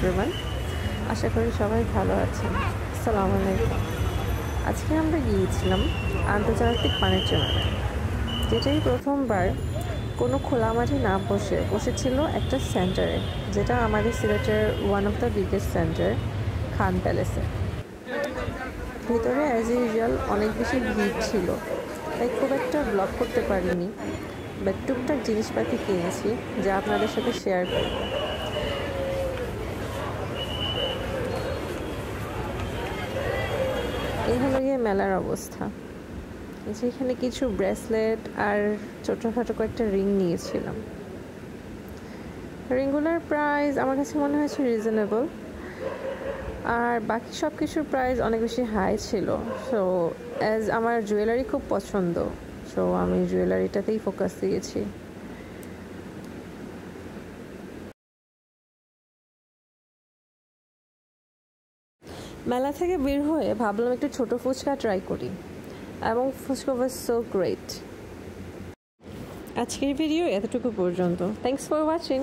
Everyone, আশা করি সবাই ভালো আছেন। আসসালামু আলাইকুম। আজকে আমরা গিয়েছিলাম আন্তর্জাতিক বাণিজ্য মেলায়, যেটাই প্রথমবার কোনো খোলা মাঠে না বসেছিল একটা সেন্টারে, যেটা আমাদের সিলেটের one of the biggest centre, Khan প্যালেসে। ভিতরে অ্যাজ ইউজুয়াল অনেক বেশি ভিড় ছিল, তাই খুব একটা ব্লগ করতে পারিনি, বাট টুকটাক জিনিসপাতি কিনেছি যা আপনাদের সাথে শেয়ার করব। এই হলো গিয়ে মেলার অবস্থা। যেখানে কিছু ব্রেসলেট আর ছোটোখাটো কয়েকটা রিং নিয়েছিলাম। রিংগুলোর প্রাইস আমার কাছে মনে হয়েছে রিজনেবল, আর বাকি সব কিছুর প্রাইস অনেক বেশি হাই ছিল। সো অ্যাজ আমার জুয়েলারি খুব পছন্দ, সো আমি জুয়েলারিটাতেই ফোকাস দিয়েছি। মেলা থেকে বের হয়ে ভাবলাম একটু ছোট ফুচকা ট্রাই করি, এবং ফুচকা ওয়াজ সো গ্রেট। আজকের ভিডিও এতটুকু পর্যন্ত। Thanks for watching.